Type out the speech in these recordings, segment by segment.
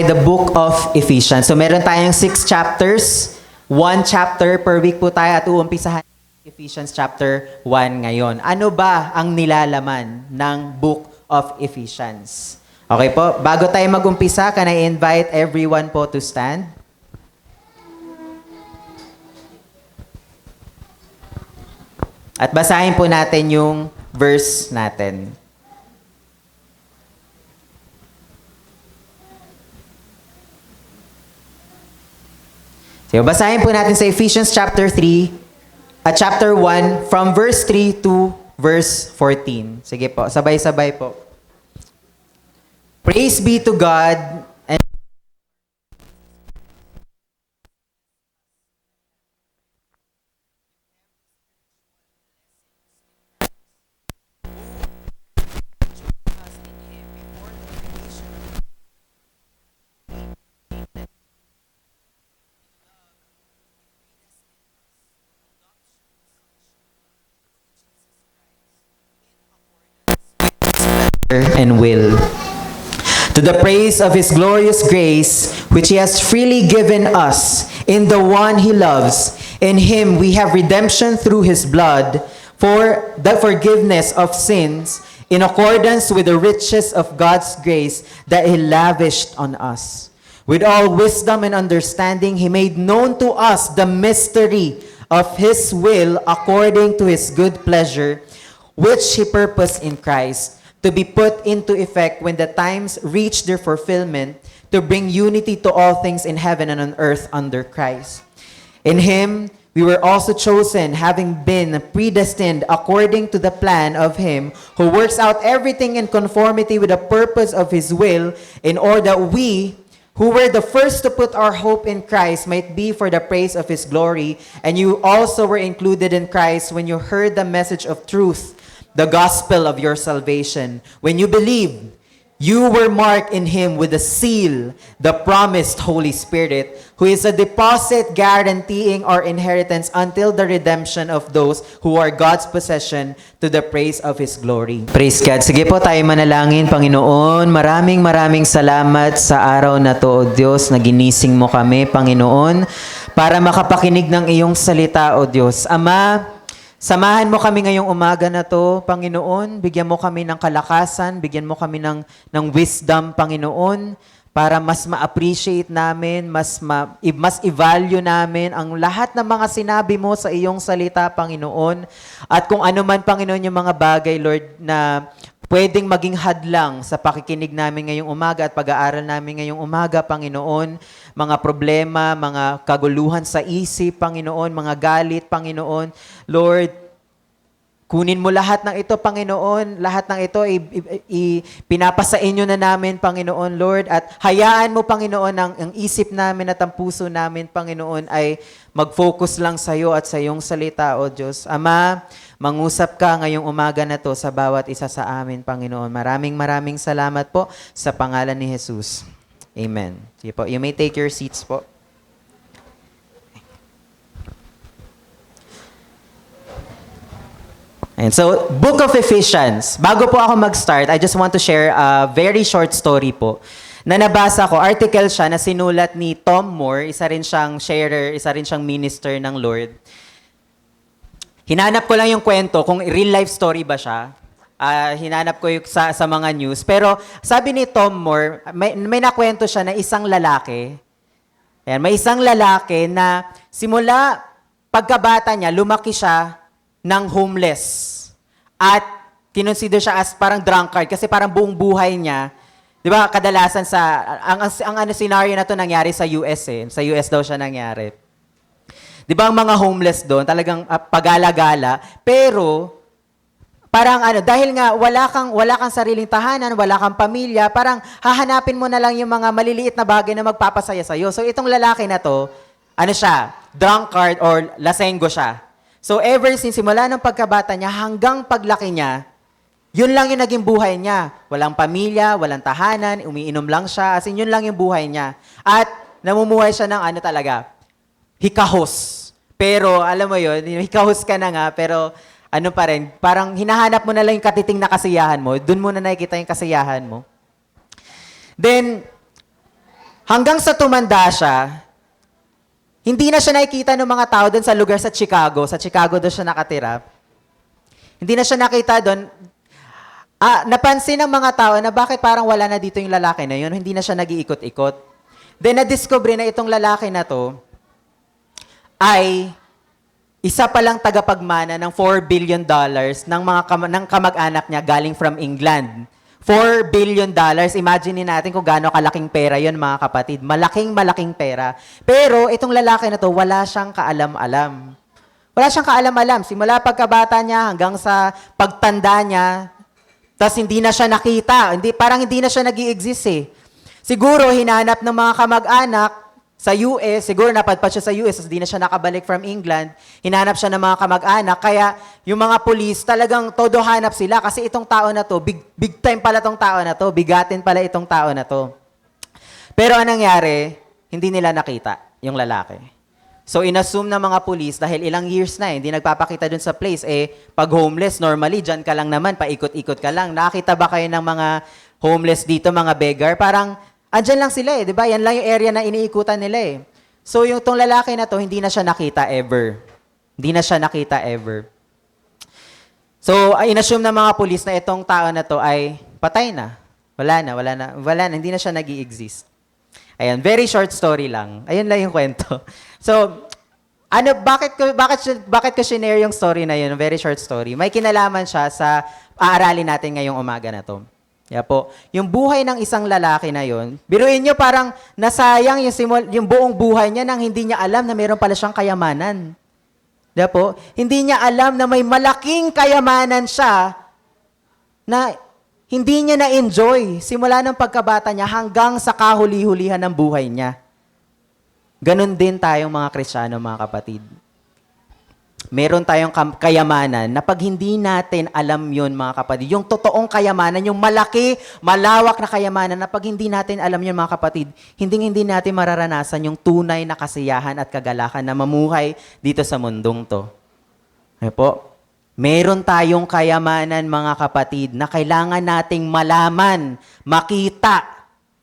the book of Ephesians. So meron tayong 6 chapters. 1 chapter per week po tayo at uumpisahan Ephesians chapter 1 ngayon. Ano ba ang nilalaman ng book of Ephesians? Okay po, bago tayo mag-umpisa, can I invite everyone po to stand? At basahin po natin yung verse natin. So, basahin po natin sa Ephesians chapter 3, chapter 1, from verse 3 to verse 14. Sige po, sabay-sabay po. Praise be to God and and will. To the praise of His glorious grace, which He has freely given us in the one He loves. In Him we have redemption through His blood, for the forgiveness of sins, in accordance with the riches of God's grace that He lavished on us. With all wisdom and understanding, He made known to us the mystery of His will according to His good pleasure, which He purposed in Christ, to be put into effect when the times reach their fulfillment, to bring unity to all things in heaven and on earth under Christ. In Him we were also chosen, having been predestined according to the plan of Him who works out everything in conformity with the purpose of His will, in order that we, who were the first to put our hope in Christ, might be for the praise of His glory. And you also were included in Christ when you heard the message of truth, the gospel of your salvation. When you believed, you were marked in Him with the seal, the promised Holy Spirit, who is a deposit guaranteeing our inheritance until the redemption of those who are God's possession, to the praise of His glory. Praise God. Sige po, tayo manalangin. Panginoon, maraming salamat sa araw na to, O Diyos, na ginising mo kami, Panginoon, para makapakinig ng iyong salita, O Diyos. Ama, samahan mo kami ngayong umaga na to, Panginoon. Bigyan mo kami ng kalakasan, bigyan mo kami ng wisdom, Panginoon, para mas ma-appreciate namin, mas i-value namin ang lahat ng mga sinabi mo sa iyong salita, Panginoon. At kung ano man, Panginoon, yung mga bagay, Lord, na pwedeng maging hadlang sa pakikinig namin ngayong umaga at pag-aaral namin ngayong umaga, Panginoon, mga problema, mga kaguluhan sa isip, Panginoon, mga galit, Panginoon. Lord, kunin mo lahat ng ito, Panginoon. Lahat ng ito, pinapasa inyo na namin, Panginoon, Lord. At hayaan mo, Panginoon, ang isip namin at ang puso namin, Panginoon, ay mag-focus lang sa iyo at sa iyong salita, O Diyos. Ama, mangusap ka ngayong umaga na to sa bawat isa sa amin, Panginoon. Maraming salamat po sa pangalan ni Jesus. Amen. Sige po, you may take your seats po. And so, Book of Ephesians. Bago po ako mag-start, I just want to share a very short story po na nabasa ko. Article siya na sinulat ni Tom Moore, isa rin siyang sharer, isa rin siyang minister ng Lord. Hinanap ko lang yung kwento kung real life story ba siya. Hinanap ko yung sa mga news. Pero sabi ni Tom Moore, may nakwento siya na isang lalaki. Ayan, may isang lalaki na simula pagkabata niya, lumaki siya ng homeless. At kinonsider siya as parang drunkard kasi parang buong buhay niya, di ba, kadalasan ang scenario na to nangyari sa US eh. Sa US daw siya nangyari. Di ba ang mga homeless doon, talagang pagala-gala, pero parang dahil nga wala kang sariling tahanan, wala kang pamilya, parang hahanapin mo na lang yung mga maliliit na bagay na magpapasaya sa iyo. So itong lalaki na to, siya, drunkard or lasenggo siya. So ever since simula ng pagkabata niya hanggang paglaki niya, yun lang yung naging buhay niya. Walang pamilya, walang tahanan, umiinom lang siya, as in yun lang yung buhay niya. At namumuhay siya ng talaga, hikahos. Pero alam mo yun, hikahos ka na nga, pero ano pa rin, parang hinahanap mo na lang yung katiting na kasiyahan mo. Doon mo na nakikita yung kasiyahan mo. Then, Hanggang sa tumanda siya, hindi na siya nakikita ng mga tao doon sa lugar sa Chicago. Sa Chicago doon siya nakatira. Hindi na siya nakita doon. Napansin ng mga tao na bakit parang wala na dito yung lalaki na yun. Hindi na siya nag-iikot-ikot. Then na-discover na itong lalaki na to ay isa palang tagapagmana ng $4 billion ng mga ng kamag-anak niya galing from England. $4 billion. Imagine natin kung gaano kalaking pera yon, mga kapatid. Malaking pera. Pero itong lalaki na to, wala siyang kaalam-alam. Wala siyang kaalam-alam. Simula pagkabata niya hanggang sa pagtanda niya, tas hindi na siya nakita. Parang hindi na siya nag-i-exist eh. Siguro, hinanap ng mga kamag-anak sa US, siguro napadpad siya sa US, tas hindi na siya nakabalik from England, hinanap siya ng mga kamag-anak, kaya yung mga pulis talagang todo hanap sila kasi itong tao na to, big time pala itong tao na to, bigatin pala itong tao na to. Pero anong nangyari, hindi nila nakita yung lalaki. So, inassume ng mga pulis, dahil ilang years na hindi nagpapakita dun sa place, pag homeless, normally, dyan ka lang naman, paikot-ikot ka lang. Nakita ba kayo ng mga homeless dito, mga beggar? Parang, andyan lang sila di ba? Yan lang yung area na iniikutan nila So, yung tong lalaki na to, hindi na siya nakita ever. Hindi na siya nakita ever. So, inassume ng mga pulis na itong tao na to ay patay na. Wala na, hindi na siya nag-i-exist. Ayan, very short story lang. Ayun lang yung kwento. So, bakit ko shinare yung story na yun, very short story? May kinalaman siya sa aaralin natin ngayong umaga na to. Po. Yung buhay ng isang lalaki na yun, biruin nyo parang nasayang yung buong buhay niya nang hindi niya alam na mayroon pala siyang kayamanan. Po. Hindi niya alam na may malaking kayamanan siya na hindi niya na-enjoy simula ng pagkabata niya hanggang sa kahuli-hulihan ng buhay niya. Ganon din tayong mga Kristiyano, mga kapatid. Meron tayong kayamanan na pag hindi natin alam yun, mga kapatid, yung totoong kayamanan, yung malaki, malawak na kayamanan na pag hindi natin alam yun, mga kapatid, hindi natin mararanasan yung tunay na kasiyahan at kagalakan na mamuhay dito sa mundong to. Po. Meron tayong kayamanan, mga kapatid, na kailangan nating malaman, makita.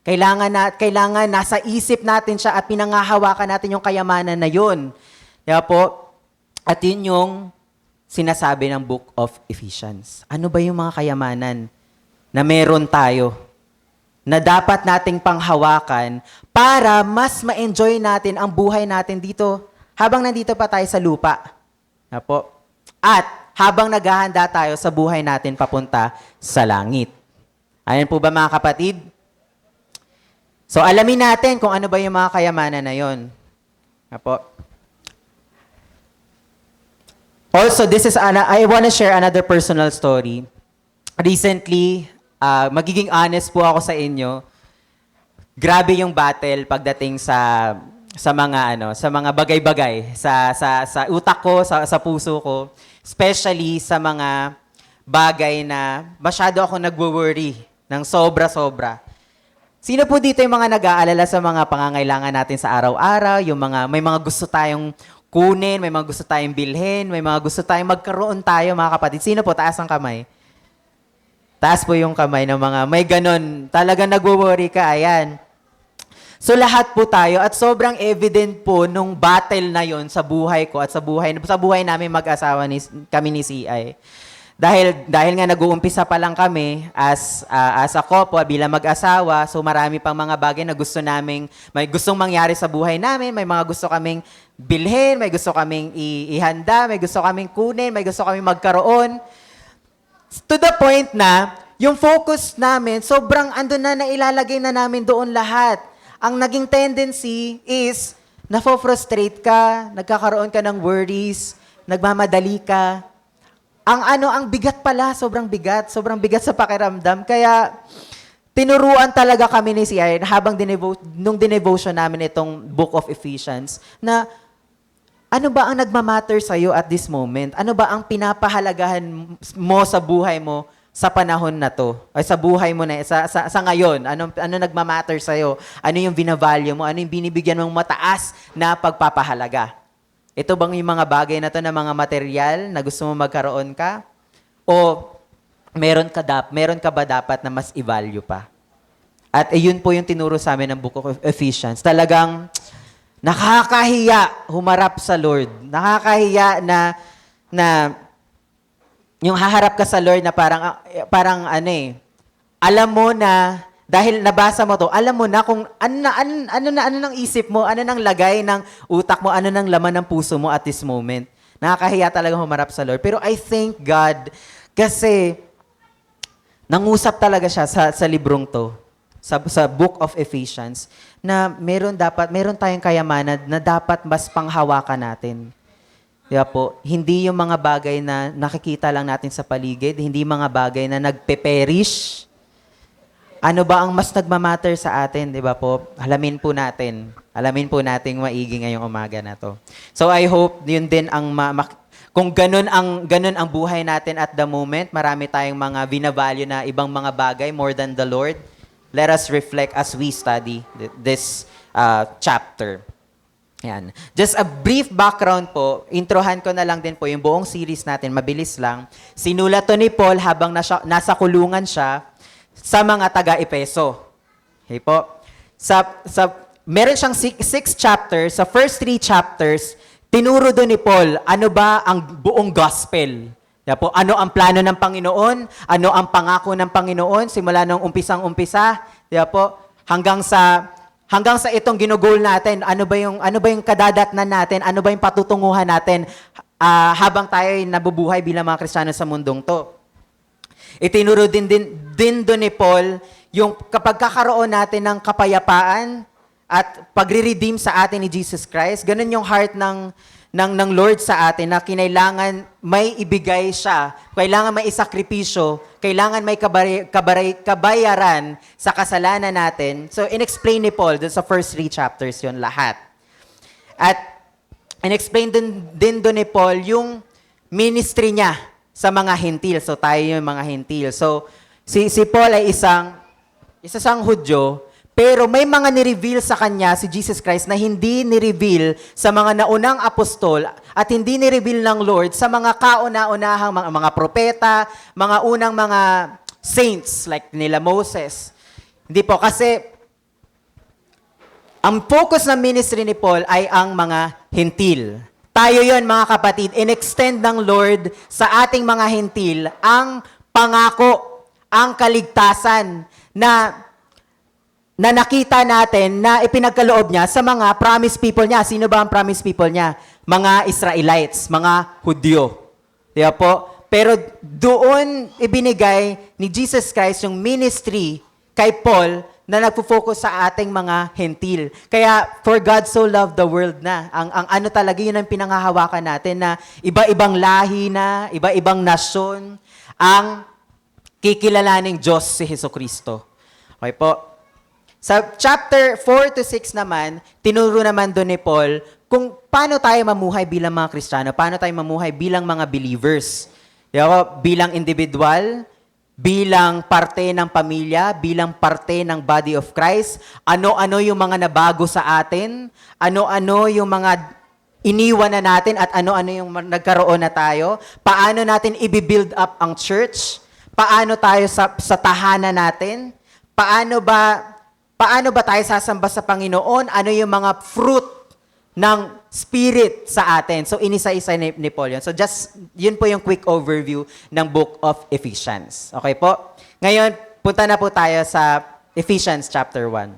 Kailangan nasa isip natin siya at pinangahawakan natin yung kayamanan na yun. Po. At yun yung sinasabi ng Book of Ephesians. Ano ba yung mga kayamanan na meron tayo na dapat nating panghawakan para mas ma-enjoy natin ang buhay natin dito habang nandito pa tayo sa lupa. Po. At habang naghahanda tayo sa buhay natin papunta sa langit. Ayan po ba, mga kapatid? So, alamin natin kung ano ba yung mga kayamanan na yon. Po. Also, I want to share another personal story. Recently, magiging honest po ako sa inyo, grabe yung battle pagdating sa mga bagay-bagay sa utak ko, sa puso ko, especially sa mga bagay na masyado ako nagwo-worry ng sobra-sobra. Sino po dito yung mga nag-aalala sa mga pangangailangan natin sa araw-araw, may mga gusto tayong kunin, may mga gusto tayong bilhin, may mga gusto tayong magkaroon tayo, mga kapatid. Sino po? Taas ang kamay. Taas po yung kamay ng mga may ganon. Talagang nagwo-worry ka, ayan. So lahat po tayo at sobrang evident po nung battle na yon sa buhay ko at sa buhay namin mag-asawa kami ni CI. Dahil nga nag-uumpisa pa lang kami as a couple bilang mag-asawa, so marami pang mga bagay na may gustong mangyari sa buhay namin, may mga gusto kaming bilhin, may gusto kaming ihanda, may gusto kaming kunin, may gusto kaming magkaroon. To the point na yung focus namin, sobrang andun na ilalagay na namin doon lahat. Ang naging tendency is, nafo-frustrate ka, nagkakaroon ka ng worries, nagmamadali ka. Ang bigat pala, sobrang bigat sa pakiramdam. Kaya, tinuruan talaga kami ni CI habang nung dinevotion namin itong Book of Ephesians, na ano ba ang nagmamatter sa'yo at this moment? Ano ba ang pinapahalagahan mo sa buhay mo sa panahon na to, ay sa buhay mo na, sa ngayon, ano nagmamatter sa'yo, ano yung binavalue mo, ano yung binibigyan mong mataas na pagpapahalaga. Ito bang yung mga bagay na to na mga material na gusto mo magkaroon ka? O meron ka ba dapat na mas i-value pa? At yun po yung tinuro sa amin ng Book of Ephesians. Talagang nakakahiya humarap sa Lord. Nakakahiya na yung haharap ka sa Lord na parang alam mo na dahil nabasa mo to, alam mo na kung ano nang isip mo, ano nang lagay ng utak mo, ano nang laman ng puso mo at this moment. Nakakahiya talaga humarap sa Lord. Pero I thank God kasi nangusap talaga siya sa librong to, sa Book of Ephesians, na meron tayong kayamanan na dapat mas panghawakan natin. Kaya po, hindi yung mga bagay na nakikita lang natin sa paligid, hindi mga bagay na nagpe-perish. Ano ba ang mas nagmamatter sa atin, di ba po? Alamin po natin maigi ngayong umaga na to. So I hope yun din ang kung ganun ang buhay natin at the moment, marami tayong mga binavalue na ibang mga bagay more than the Lord. Let us reflect as we study this chapter. Yan. Just a brief background po, introhan ko na lang din po yung buong series natin, mabilis lang. Sinulat to ni Paul habang nasa kulungan siya sa mga taga-Epeso. Okay po? Meron siyang six chapters. Sa first 3 chapters, tinuro doon ni Paul, ano ba ang buong gospel? Kaya po, ano ang plano ng Panginoon? Ano ang pangako ng Panginoon? Simula nung umpisang-umpisa. Kaya po, hanggang sa itong ginugol natin, ano ba yung kadadatnan natin? Ano ba yung patutunguhan natin habang tayo nabubuhay bilang mga Kristiyano sa mundong to? Itinuro din doon ni Paul yung kapag kakaroon natin ng kapayapaan at pagre-redeem sa atin ni Jesus Christ, ganun yung heart ng Lord sa atin na kinailangan may ibigay siya, kailangan may isakripisyo, kailangan may kabayaran sa kasalanan natin. So, in-explain ni Paul dun sa first 3 chapters yon lahat. At in-explain din doon ni Paul yung ministry niya sa mga hentil. So, tayo yung mga hentil. So, si Paul ay isang Hudyo, pero may mga ni-reveal sa kanya si Jesus Christ na hindi ni-reveal sa mga naunang apostol at hindi ni-reveal ng Lord sa mga kauna-unahang mga propeta, mga unang mga saints like nila Moses. Hindi po, kasi ang focus ng ministry ni Paul ay ang mga hentil. Tayo yon mga kapatid, in-extend ng Lord sa ating mga hentil ang pangako, ang kaligtasan na nakita natin na ipinagkaloob niya sa mga promised people niya. Sino ba ang promised people niya? Mga Israelites, mga Hudyo. Diba po? Pero doon ibinigay ni Jesus Christ yung ministry kay Paul na nagpo-focus sa ating mga hentil. Kaya, for God so loved the world na. Ang ano talaga, yun ang pinanghahawakan natin na iba-ibang lahi na, iba-ibang nasyon, ang kikilalaning Diyos si Jesucristo. Okay po? Sa chapter 4 to 6 naman, tinuro naman doon ni Paul kung paano tayo mamuhay bilang mga Kristiyano, paano tayo mamuhay bilang mga believers. Bilang individual, bilang parte ng pamilya, bilang parte ng body of Christ, ano-ano yung mga nabago sa atin, ano-ano yung mga iniwan na natin at ano-ano yung nagkaroon na tayo, paano natin i-build up ang church, paano tayo sa tahanan natin, paano ba tayo sasamba sa Panginoon, ano yung mga fruit ng Spirit sa atin. So, inisa-isa ni Paul yun. So, yun po yung quick overview ng Book of Ephesians. Okay po? Ngayon, punta na po tayo sa Ephesians chapter 1.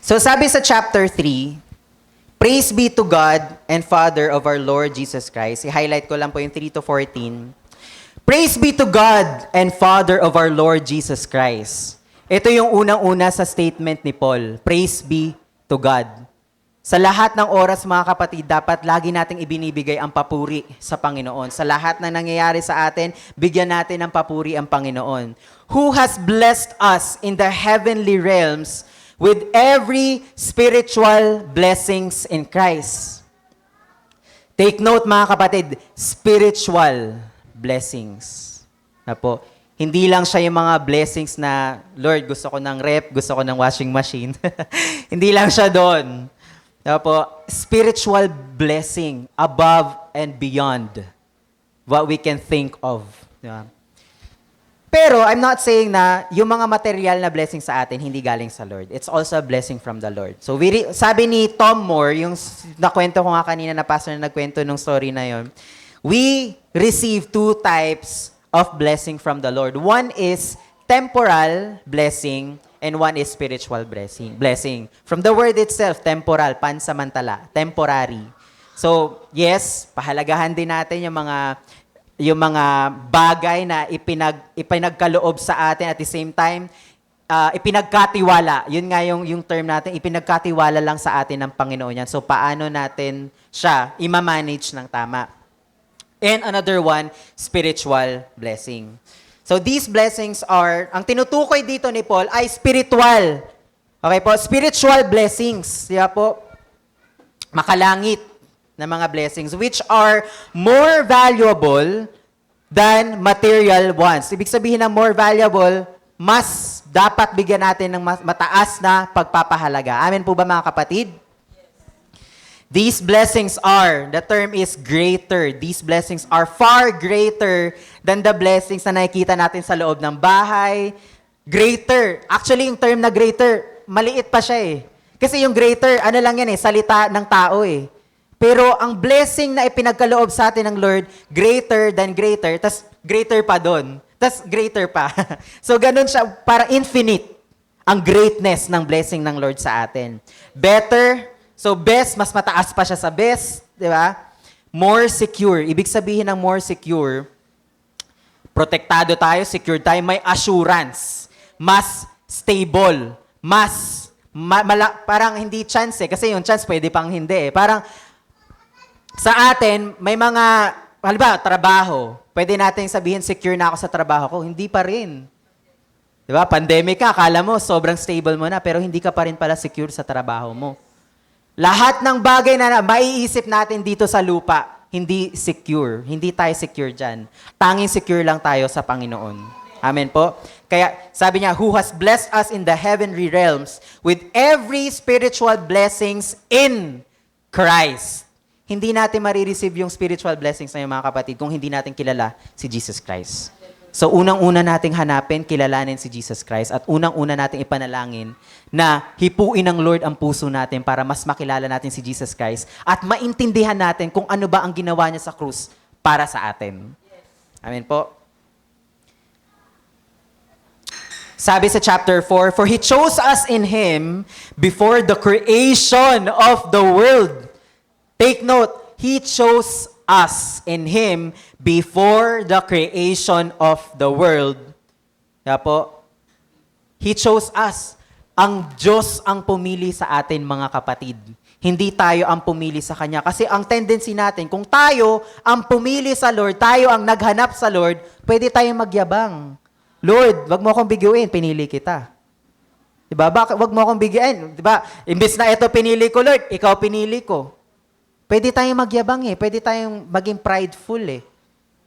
So, sabi sa chapter 3, Praise be to God and Father of our Lord Jesus Christ. I-highlight ko lang po yung 3 to 14. Praise be to God and Father of our Lord Jesus Christ. Ito yung unang-una sa statement ni Paul. Praise be to God. Sa lahat ng oras, mga kapatid, dapat lagi nating ibinibigay ang papuri sa Panginoon. Sa lahat na nangyayari sa atin, bigyan natin ng papuri ang Panginoon. Who has blessed us in the heavenly realms with every spiritual blessings in Christ. Take note, mga kapatid, spiritual blessings. Na po, hindi lang siya yung mga blessings na, Lord, gusto ko ng rep, gusto ko ng washing machine. Hindi lang siya doon. Na po, spiritual blessing above and beyond what we can think of. Di ba? Pero I'm not saying na yung mga material na blessing sa atin hindi galing sa Lord. It's also a blessing from the Lord. So sabi ni Tom Moore, yung nakwento ko nga kanina na pastor na nagkwento nung story na yon, we receive two types of blessing from the Lord. One is temporal blessing and one is spiritual blessing. From the word itself, temporal, pansamantala, temporary. So, yes, pahalagahan din natin yung mga bagay na ipinagkaloob sa atin at the same time, ipinagkatiwala. Yun nga yung term natin, ipinagkatiwala lang sa atin ng Panginoon yan. So, paano natin siya i-manage ng tama? And another one, spiritual blessing. So, these blessings are, ang tinutukoy dito ni Paul ay spiritual. Okay po? Spiritual blessings. Di ba po? Makalangit na mga blessings which are more valuable than material ones. Ibig sabihin ng more valuable, mas dapat bigyan natin ng mataas na pagpapahalaga. Amen po ba mga kapatid? These blessings are, the term is greater. These blessings are far greater than the blessings na nakikita natin sa loob ng bahay. Greater. Actually, yung term na greater, maliit pa siya eh. Kasi yung greater, ano lang yan eh, salita ng tao eh. Pero ang blessing na ipinagkaloob sa atin ng Lord, greater than greater, tas greater pa doon, tas greater pa. So ganun siya, para infinite ang greatness ng blessing ng Lord sa atin. Better, so best, mas mataas pa siya sa best, di ba? More secure, ibig sabihin ng more secure, protektado tayo, secure tayo, may assurance, mas stable, parang hindi chance eh, kasi yung chance pwede pang hindi eh. Parang, sa atin, may mga, halimbawa, trabaho. Pwede natin sabihin, secure na ako sa trabaho ko. Hindi pa rin. Di ba? Pandemic ka, akala mo, sobrang stable mo na, pero hindi ka pa rin pala secure sa trabaho mo. Lahat ng bagay na maiisip natin dito sa lupa, hindi secure. Hindi tayo secure dyan. Tanging secure lang tayo sa Panginoon. Amen po? Kaya, sabi niya, who has blessed us in the heavenly realms with every spiritual blessings in Christ. Hindi natin marireceive yung spiritual blessings na yung mga kapatid kung hindi natin kilala si Jesus Christ. So, unang-una nating hanapin, kilalanin si Jesus Christ at unang-una nating ipanalangin na hipuin ng Lord ang puso natin para mas makilala natin si Jesus Christ at maintindihan natin kung ano ba ang ginawa niya sa krus para sa atin. Amen po? Sabi sa chapter 4, for He chose us in Him before the creation of the world. Take note, He chose us in Him before the creation of the world. Kaya po, He chose us. Ang Diyos ang pumili sa atin, mga kapatid. Hindi tayo ang pumili sa Kanya. Kasi ang tendency natin, kung tayo ang pumili sa Lord, tayo ang naghanap sa Lord, pwede tayong magyabang. Lord, wag mo akong biguin, pinili kita. Diba? Bakit wag mo akong bigyan? Diba? Imbis na ito pinili ko, Lord, ikaw pinili ko. Pwede tayong magyabang eh. Pwede tayong maging prideful eh.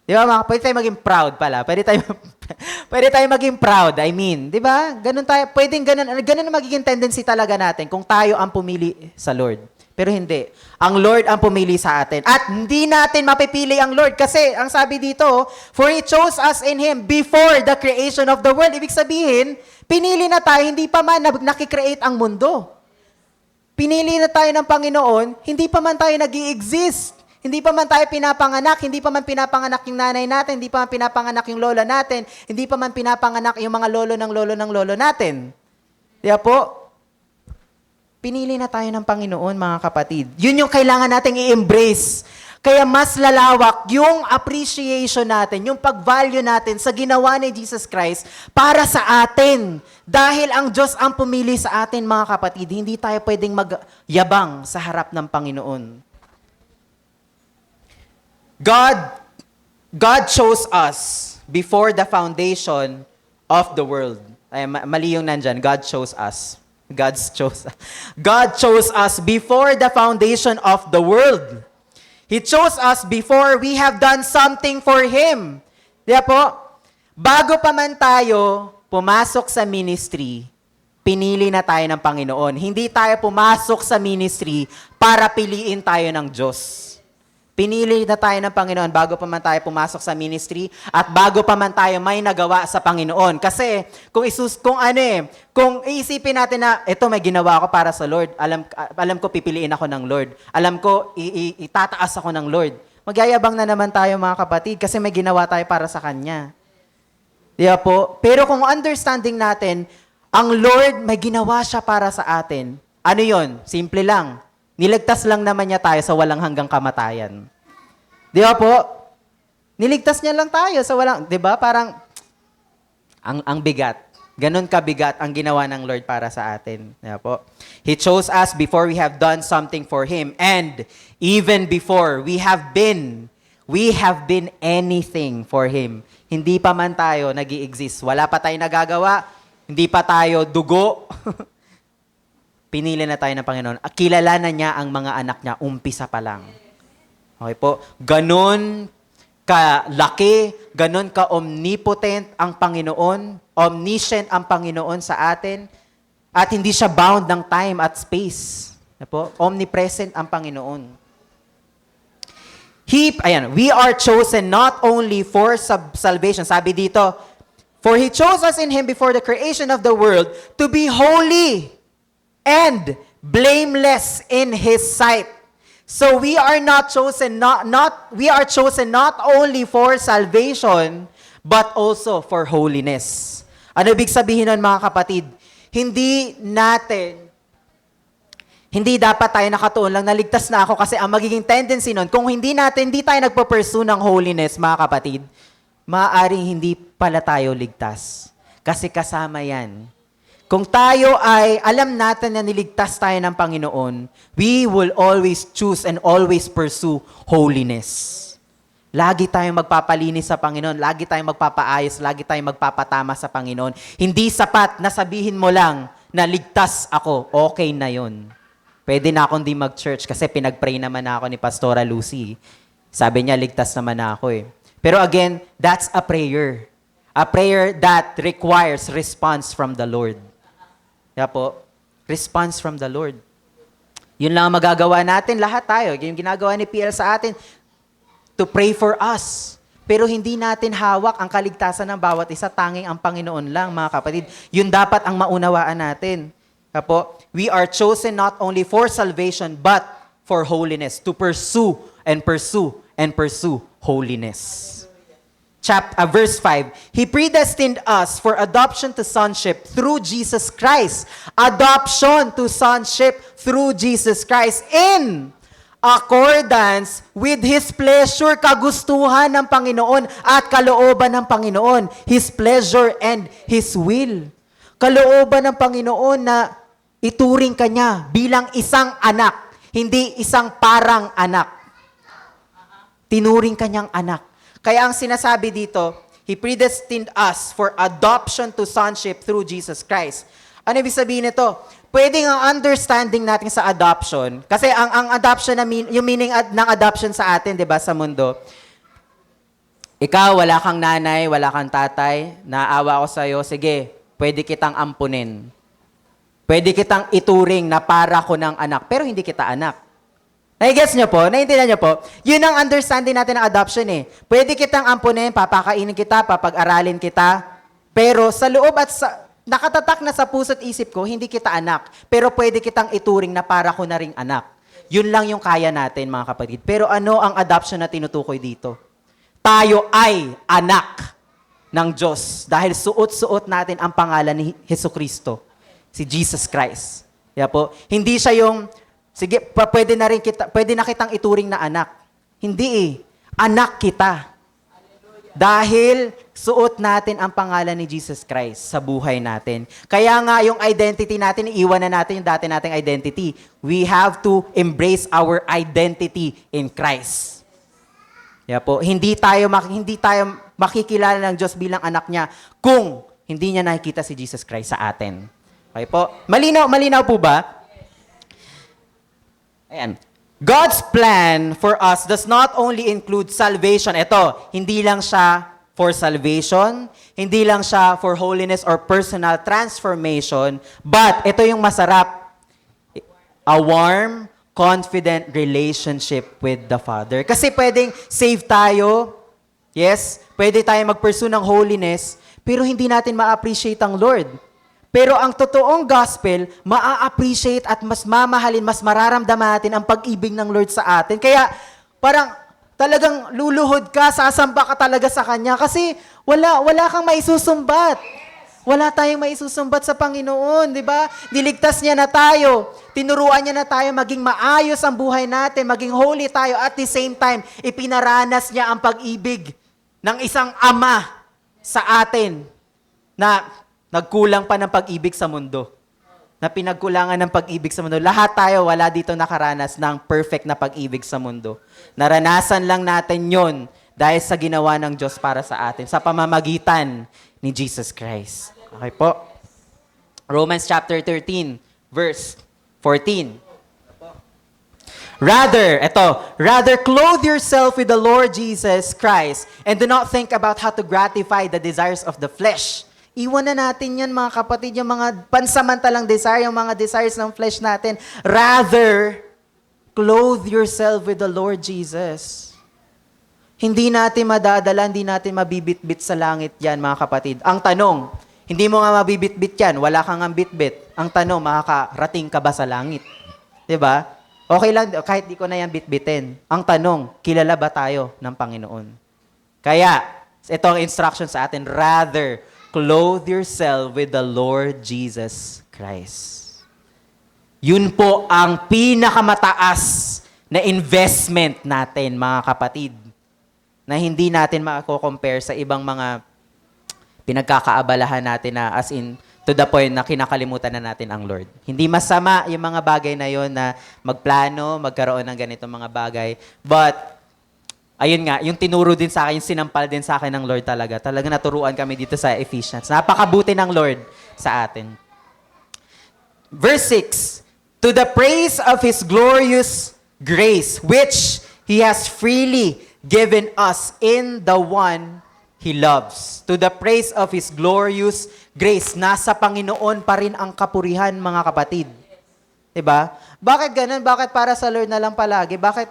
Di ba? Pwede tayong maging proud pala. Pwede tayong maging proud, I mean. Di ba? Ganun tayo. Pwedeng ganun ang magiging tendency talaga natin kung tayo ang pumili sa Lord. Pero hindi. Ang Lord ang pumili sa atin. At hindi natin mapipili ang Lord kasi ang sabi dito, for He chose us in Him before the creation of the world. Ibig sabihin, pinili na tayo, hindi pa man nakikreate ang mundo. Pinili na tayo ng Panginoon, hindi pa man tayo nag-i-exist. Hindi pa man tayo pinapanganak, hindi pa man pinapanganak yung nanay natin, hindi pa man pinapanganak yung lola natin, hindi pa man pinapanganak yung mga lolo ng lolo natin. Kaya po, pinili na tayo ng Panginoon, mga kapatid. Yun yung kailangan nating i-embrace. Kaya mas lalawak yung appreciation natin, yung pag-value natin sa ginawa ni Jesus Christ para sa atin. Dahil ang Diyos ang pumili sa atin, mga kapatid, hindi tayo pwedeng magyabang sa harap ng Panginoon. God chose us before the foundation of the world. Ay, mali yung nandyan. God chose us. God chose us before the foundation of the world. He chose us before we have done something for Him. Diba po? Bago pa man tayo pumasok sa ministry, pinili na tayo ng Panginoon. Hindi tayo pumasok sa ministry para piliin tayo ng Diyos. Pinili na tayo ng Panginoon bago pa man tayo pumasok sa ministry at bago pa man tayo may nagawa sa Panginoon. Kasi kung iisipin natin na ito may ginawa ako para sa Lord, alam ko pipiliin ako ng Lord. Alam ko itataas ako ng Lord. Magyayabang na naman tayo mga kapatid kasi may ginawa tayo para sa Kanya. Diba po? Pero kung understanding natin, ang Lord may ginawa siya para sa atin. Ano yon? Simple lang. Niligtas lang naman niya tayo sa walang hanggang kamatayan. Di ba po? Niligtas niya lang tayo sa walang, di ba? Parang, ang bigat. Ganon kabigat ang ginawa ng Lord para sa atin. Di ba po? He chose us before we have done something for Him. And even before we have been anything for Him. Hindi pa man tayo nag-i-exist. Wala pa tayo nagagawa. Hindi pa tayo dugo. Pinili na tayo ng Panginoon. Kilala na niya ang mga anak niya, umpisa pa lang. Okay po? Ganon kalaki, ganon ka-omnipotent ang Panginoon, omniscient ang Panginoon sa atin, at hindi siya bound ng time at space. Okay po? Omnipresent ang Panginoon. We are chosen not only for salvation. Sabi dito, for He chose us in Him before the creation of the world to be holy and blameless in His sight. So we are chosen not only for salvation, but also for holiness. Ano ibig sabihin nun mga kapatid? Hindi dapat tayo nakatuon lang, naligtas na ako kasi ang magiging tendency nun, kung hindi tayo nagpo-pursue ng holiness mga kapatid, maaaring hindi pala tayo ligtas. Kasi kasama yan. Kung tayo ay alam natin na niligtas tayo ng Panginoon, we will always choose and always pursue holiness. Lagi tayong magpapalinis sa Panginoon, lagi tayong magpapaayos, lagi tayong magpapatama sa Panginoon. Hindi sapat na sabihin mo lang na ligtas ako, okay na yon. Pwede na akong di mag-church kasi pinag-pray naman ako ni Pastora Lucy. Sabi niya, ligtas naman na ako eh. Pero again, that's a prayer. A prayer that requires response from the Lord. Kaya po, response from the Lord. Yun lang ang magagawa natin, lahat tayo. Yung ginagawa ni PL sa atin, to pray for us. Pero hindi natin hawak ang kaligtasan ng bawat isa, tanging ang Panginoon lang, mga kapatid. Yun dapat ang maunawaan natin. Kaya po, we are chosen not only for salvation, but for holiness, to pursue and pursue and pursue holiness. Verse 5, He predestined us for adoption to sonship through Jesus Christ. Adoption to sonship through Jesus Christ in accordance with His pleasure, kagustuhan ng Panginoon at kalooban ng Panginoon. His pleasure and His will. Kalooban ng Panginoon na ituring ka niya bilang isang anak, hindi isang parang anak. Tinuring ka niyang anak. Kaya ang sinasabi dito, He predestined us for adoption to sonship through Jesus Christ. Ano ibig sabihin nito? Pwedeng ang understanding natin sa adoption, kasi ang adoption, yung meaning ng adoption sa atin, di ba, sa mundo, ikaw, wala kang nanay, wala kang tatay, naawa ko sa'yo, sige, pwede kitang ampunin. Pwede kitang ituring na para ko ng anak, pero hindi kita anak. Nai-gets niyo po? Naiintindihan niyo po? Yun ang understanding natin ng adoption eh. Pwede kitang ampunin, papakainin kita, papag-aralin kita, pero sa loob at nakatatak na sa puso't isip ko, hindi kita anak. Pero pwede kitang ituring na para ko na ring anak. Yun lang yung kaya natin, mga kapatid. Pero ano ang adoption na tinutukoy dito? Tayo ay anak ng Diyos dahil suot-suot natin ang pangalan ni Jesucristo, si Jesus Christ. Kaya po, hindi siya yung sige, pwede na kitang ituring na anak. Hindi eh. Anak kita. Dahil suot natin ang pangalan ni Jesus Christ sa buhay natin. Kaya nga yung identity natin, iiwan na natin yung dati nating identity. We have to embrace our identity in Christ. Kaya po, hindi tayo makikilala ng Diyos bilang anak niya kung hindi niya nakikita si Jesus Christ sa atin. Okay po? Malinaw po ba? Ayan. God's plan for us does not only include salvation. Ito, hindi lang siya for salvation, hindi lang siya for holiness or personal transformation, but ito yung masarap, a warm, confident relationship with the Father. Kasi pwedeng save tayo, yes, pwede tayo mag-pursue ng holiness, pero hindi natin ma-appreciate ang Lord. Pero ang totoong gospel, ma-appreciate at mas mamahalin, mas mararamdaman natin ang pag-ibig ng Lord sa atin. Kaya parang talagang luluhod ka, sasamba ka talaga sa Kanya kasi wala kang maisusumbat. Wala tayong maisusumbat sa Panginoon, di ba? Niligtas niya na tayo. Tinuruan niya na tayo maging maayos ang buhay natin, maging holy tayo. At the same time, ipinaranas niya ang pag-ibig ng isang ama sa atin na nagkulang pa ng pag-ibig sa mundo. Na pinagkulangan ng pag-ibig sa mundo. Lahat tayo, wala dito nakaranas ng perfect na pag-ibig sa mundo. Naranasan lang natin yon dahil sa ginawa ng Diyos para sa atin, sa pamamagitan ni Jesus Christ. Okay po. Romans chapter 13, verse 14. Rather clothe yourself with the Lord Jesus Christ and do not think about how to gratify the desires of the flesh. Iwan na natin yan, mga kapatid, yung mga pansamantalang desire, yung mga desires ng flesh natin. Rather, clothe yourself with the Lord Jesus. Hindi natin madadala, hindi natin mabibitbit sa langit yan, mga kapatid. Ang tanong, hindi mo nga mabibitbit yan, wala kang ang bitbit. Ang tanong, makakarating ka ba sa langit? 'Di ba? Okay lang, kahit di ko na yan bitbitin. Ang tanong, kilala ba tayo ng Panginoon? Kaya, ito ang instruction sa atin, rather, clothe yourself with the Lord Jesus Christ. Yun po ang pinakamataas na investment natin, mga kapatid, na hindi natin mako-compare sa ibang mga pinagkakaabalahan natin na as in to the point na kinakalimutan na natin ang Lord. Hindi masama yung mga bagay na yon na magplano, magkaroon ng ganitong mga bagay. But, ayun nga, yung tinuro din sa akin, yung sinampal din sa akin ng Lord talaga. Talaga naturuan kami dito sa Ephesians. Napakabuti ng Lord sa atin. Verse 6, to the praise of His glorious grace, which He has freely given us in the one He loves. To the praise of His glorious grace. Nasa Panginoon pa rin ang kapurihan, mga kapatid. Diba? Bakit ganun? Bakit para sa Lord na lang palagi? Bakit?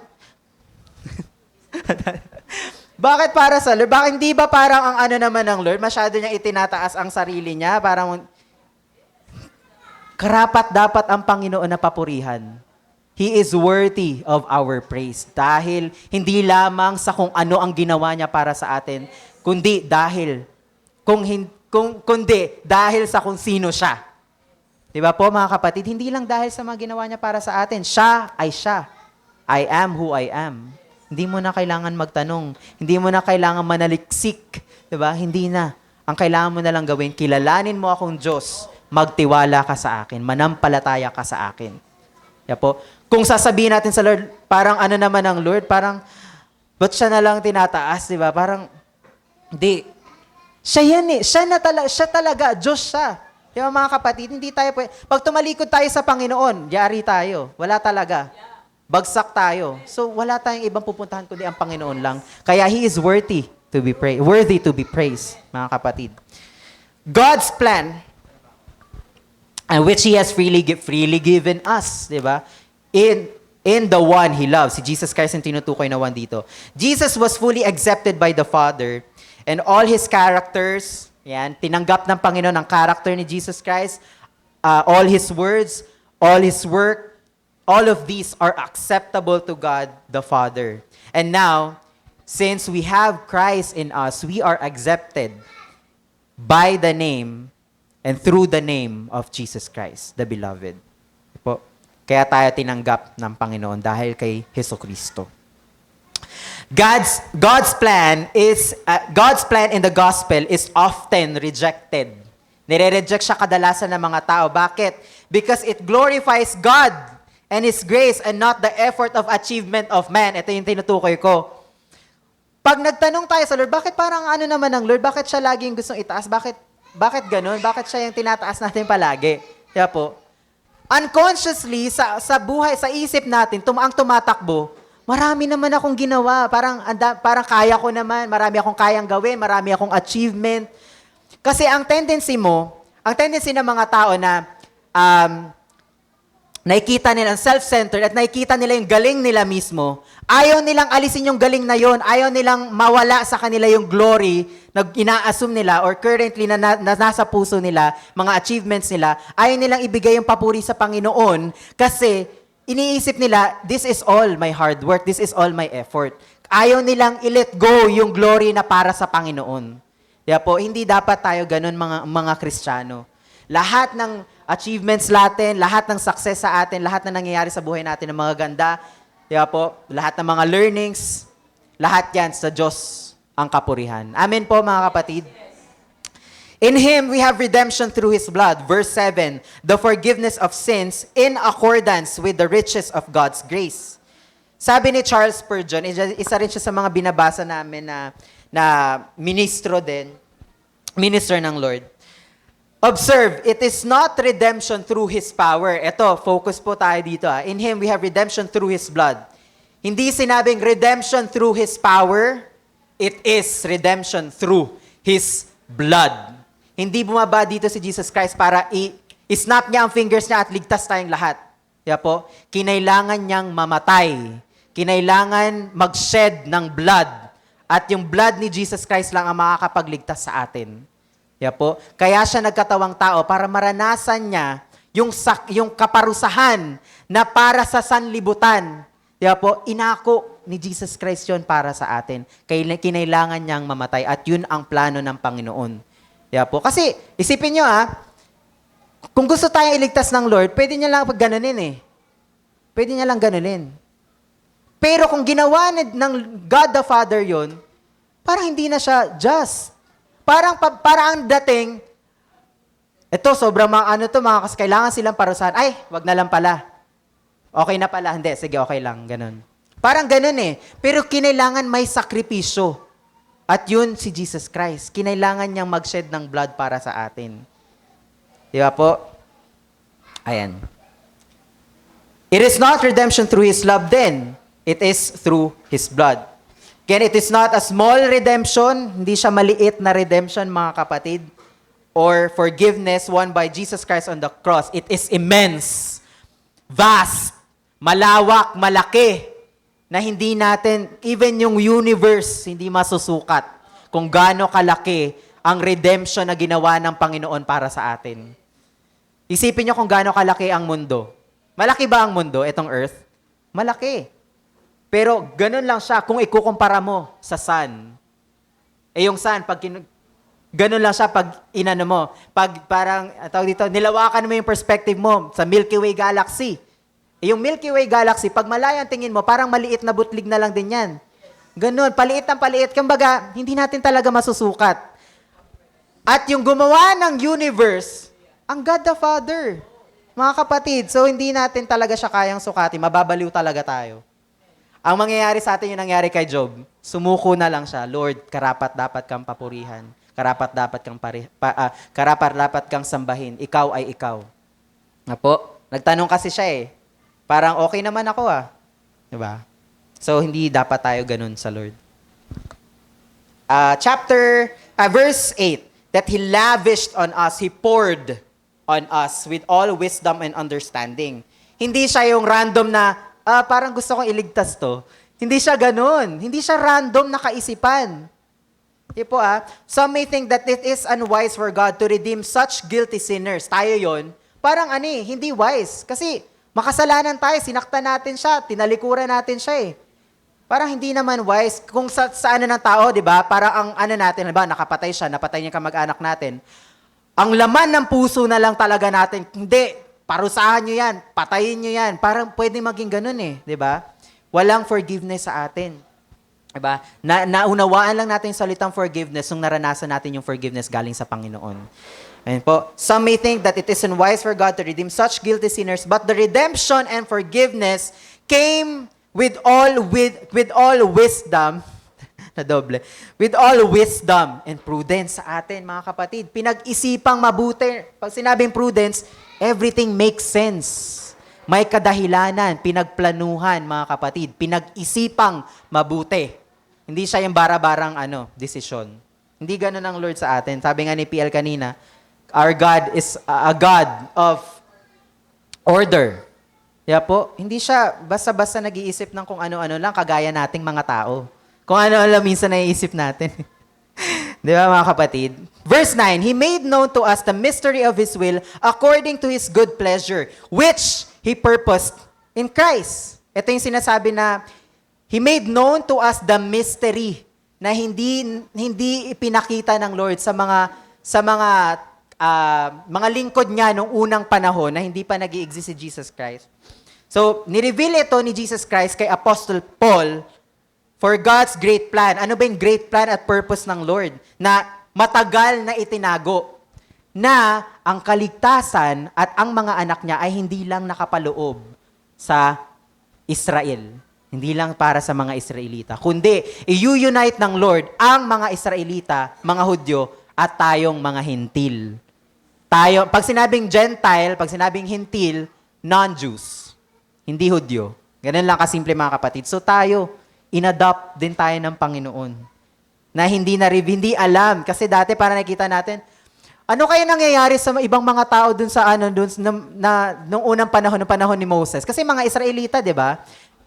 Bakit para sa Lord? Bakit hindi ba parang ang ano naman ng Lord? Masyado niyang itinataas ang sarili niya. Parang karapat dapat ang Panginoon na papurihan. He is worthy of our praise. Dahil hindi lamang sa kung ano ang ginawa niya para sa atin, kundi dahil sa kung sino siya. 'Di ba po, mga kapatid? Hindi lang dahil sa mga ginawa niya para sa atin. Siya ay siya. I am who I am. Hindi mo na kailangan magtanong. Hindi mo na kailangan manaliksik. 'Di ba? Hindi na. Ang kailangan mo na lang gawin, kilalanin mo akong Diyos. Magtiwala ka sa akin. Manampalataya ka sa akin. Yan po. Kung sasabihin natin sa Lord, parang ano naman ang Lord? Parang, ba't siya na lang tinataas, di ba? Parang, hindi. Siya yan eh. Siya talaga. Diyos siya. Di ba, mga kapatid? Hindi tayo pwede. Pag tumalikod tayo sa Panginoon, yari tayo. Wala talaga. Bagsak tayo. So, wala tayong ibang pupuntahan kundi ang Panginoon lang. Kaya He is worthy to be praised, mga kapatid. God's plan, and which He has freely given us, di ba? In the one He loves. Si Jesus Christ ang tinutukoy na one dito. Jesus was fully accepted by the Father, and all His characters, yan, tinanggap ng Panginoon ang character ni Jesus Christ, all His words, all His work, all of these are acceptable to God the Father. And now, since we have Christ in us, we are accepted by the name and through the name of Jesus Christ, the Beloved. Po. Kaya tayo tinanggap ng Panginoon dahil kay Jesucristo. God's plan in the gospel is often rejected. Nire-reject siya kadalasan ng mga tao. Bakit? Because it glorifies God and His grace and not the effort of achievement of man. Ito yung tinutukoy ko. Pag nagtanong tayo sa Lord, bakit parang ano naman ng Lord? Bakit siya laging gustong itaas? Bakit ganun? Bakit siya yung tinataas natin palagi? Kaya po, unconsciously, sa buhay, sa isip natin, ang tumatakbo, marami naman akong ginawa. Parang kaya ko naman. Marami akong kayang gawin. Marami akong achievement. Kasi ang tendency ng mga tao na nakikita nila ang self-centered at nakikita nila yung galing nila mismo, ayaw nilang alisin yung galing na yon, ayaw nilang mawala sa kanila yung glory na ina-assume nila or currently na nasa puso nila, mga achievements nila, ayaw nilang ibigay yung papuri sa Panginoon kasi iniisip nila, this is all my hard work, this is all my effort. Ayaw nilang i-let go yung glory na para sa Panginoon. Kaya po, hindi dapat tayo ganun mga Kristiyano. Lahat ng achievements natin, lahat ng success sa atin, lahat na nangyayari sa buhay natin ng mga ganda, kaya po, lahat ng mga learnings, lahat yan sa Diyos ang kapurihan. Amen po mga kapatid. In Him, we have redemption through His blood. Verse 7, the forgiveness of sins in accordance with the riches of God's grace. Sabi ni Charles Spurgeon, isa rin siya sa mga binabasa namin na minister ng Lord. Observe, it is not redemption through His power. Ito, focus po tayo dito. In Him, we have redemption through His blood. Hindi sinabing redemption through His power, it is redemption through His blood. Hindi bumaba dito si Jesus Christ para i-snap niya ang fingers niya at ligtas tayong lahat. Kaya po, kinailangan niyang mamatay. Kinailangan mag-shed ng blood. At yung blood ni Jesus Christ lang ang makakapagligtas sa atin. Kaya siya nagkatawang tao para maranasan niya yung kaparusahan na para sa sanlibutan. Inako ni Jesus Christ yun para sa atin. Kinailangan niyang mamatay at yun ang plano ng Panginoon. Kasi isipin niyo kung gusto tayong iligtas ng Lord, pwede niya lang ganunin eh. Pwede niya lang ganunin. Pero kung ginawa ng God the Father yun, parang hindi na siya just. Parang ang dating, ito, sobrang mga kasi kailangan silang parusahan. Ay, wag na lang pala. Okay na pala. Hindi, sige, okay lang. Ganun. Parang ganun eh. Pero kinailangan may sakripisyo. At yun si Jesus Christ. Kinailangan niyang mag-shed ng blood para sa atin. Di ba po? Ayan. It is not redemption through His love then. It is through His blood. Again, it is not a small redemption, hindi siya maliit na redemption, mga kapatid, or forgiveness won by Jesus Christ on the cross. It is immense, vast, malawak, malaki, na hindi natin, even yung universe, hindi masusukat kung gaano kalaki ang redemption na ginawa ng Panginoon para sa atin. Isipin niyo kung gaano kalaki ang mundo. Malaki ba ang mundo, itong earth? Malaki. Pero ganun lang siya kung ikukumpara mo sa sun. Yung sun, ganun lang siya pag inano mo. Pag parang, nilawakan mo yung perspective mo sa Milky Way Galaxy. Yung Milky Way Galaxy, pag malayo ang tingin mo, parang maliit na butlig na lang din yan. Ganun, paliit ng paliit. Kumbaga, hindi natin talaga masusukat. At yung gumawa ng universe, ang God the Father. Mga kapatid, so hindi natin talaga siya kayang sukati. Mababaliw talaga tayo. Ang mangyayari sa atin yung nangyari kay Job, sumuko na lang siya, Lord, karapat-dapat kang papurihan, karapat-dapat kang sambahin, ikaw ay ikaw. Nagtanong kasi siya parang okay naman ako Diba? So, hindi dapat tayo ganun sa Lord. Verse 8, that He lavished on us, He poured on us with all wisdom and understanding. Hindi siya yung random na, parang gusto kong iligtas to. Hindi siya ganun. Hindi siya random na kaisipan. Some may think that it is unwise for God to redeem such guilty sinners. Tayo yon. Parang hindi wise. Kasi makasalanan tayo, sinaktan natin siya, tinalikuran natin siya Parang hindi naman wise. Kung sa ng tao, di ba? Para ang natin, di ba? Nakapatay siya, napatay niya kamag-anak natin. Ang laman ng puso na lang talaga natin, hindi, parusahan nyo yan, patayin nyo yan. Parang pwede maging ganun di ba? Walang forgiveness sa atin. Diba? Naunawaan lang natin yung salitang forgiveness nung naranasan natin yung forgiveness galing sa Panginoon. Ayan po. Some may think that it is unwise for God to redeem such guilty sinners, but the redemption and forgiveness came with all wisdom, na doble, with all wisdom and prudence sa atin, mga kapatid. Pinag-isipang mabuti. Pag sinabing prudence, everything makes sense. May kadahilanan, pinagplanuhan, mga kapatid. Pinag-isipang mabuti. Hindi siya yung bara-barang desisyon. Hindi ganun ang Lord sa atin. Sabi nga ni PL kanina, our God is a God of order. Kaya po, hindi siya basta-basta nag-iisip ng kung ano-ano lang, kagaya nating mga tao. Kung ano-ano lang minsan naiisip natin. Di ba mga kapatid? Verse 9, He made known to us the mystery of His will according to His good pleasure, which He purposed in Christ. Ito yung sinasabi na He made known to us the mystery na hindi ipinakita ng Lord sa mga lingkod niya nung unang panahon na hindi pa nag-i-exist si Jesus Christ. So, nireveal ito ni Jesus Christ kay Apostle Paul for God's great plan. Ano ba yung great plan at purpose ng Lord? Na matagal na itinago na ang kaligtasan at ang mga anak niya ay hindi lang nakapaloob sa Israel. Hindi lang para sa mga Israelita. Kundi, i-unite ng Lord ang mga Israelita, mga Hudyo, at tayong mga Hintil. Pag sinabing Gentile, pag sinabing Hintil, non-Jews. Hindi Hudyo. Ganun lang kasimple mga kapatid. So tayo, inadopt din tayo ng Panginoon. Na hindi alam. Kasi dati para nakita natin, ano kaya nangyayari sa ibang mga tao dun sa nung unang panahon, ng panahon ni Moses? Kasi mga Israelita, di ba?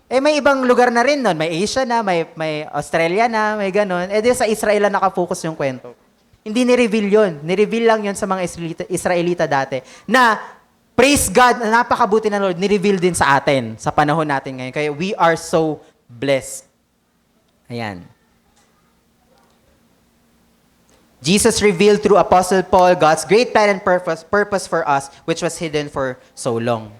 May ibang lugar na rin nun. May Asia na, may Australia na, may ganon. Di sa Israel na nakafocus yung kwento. Hindi ni-reveal yun. Ni-reveal lang yun sa mga Israelita dati. Na, praise God, na napakabuti ng Lord, ni-reveal din sa atin, sa panahon natin ngayon. Kaya we are so blessed. Ayan. Jesus revealed through Apostle Paul God's great plan and purpose for us, which was hidden for so long.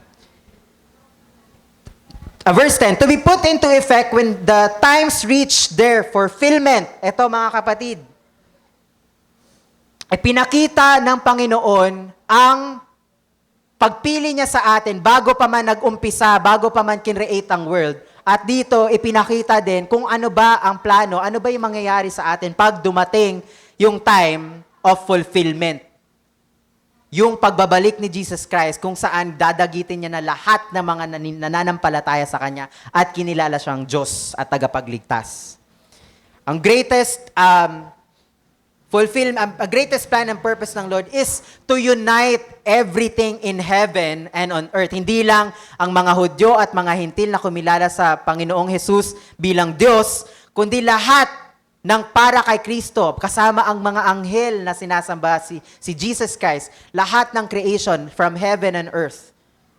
Verse 10, to be put into effect when the times reach their fulfillment. Ito mga kapatid, ay pinakita ng Panginoon ang pagpili niya sa atin bago pa man nag-umpisa, bago pa man kinreate ang world. At dito, ipinakita din kung ano ba ang plano, ano ba yung mangyayari sa atin pag dumating yung time of fulfillment. Yung pagbabalik ni Jesus Christ kung saan dadagitin niya na lahat ng mga nananampalataya sa Kanya at kinilala siyang Diyos at tagapagligtas. Ang greatest greatest plan and purpose ng Lord is to unite everything in heaven and on earth. Hindi lang ang mga Hudyo at mga Hintil na kumilala sa Panginoong Jesus bilang Diyos, kundi lahat ng para kay Kristo, kasama ang mga anghel na sinasamba si Jesus Christ, lahat ng creation from heaven and earth,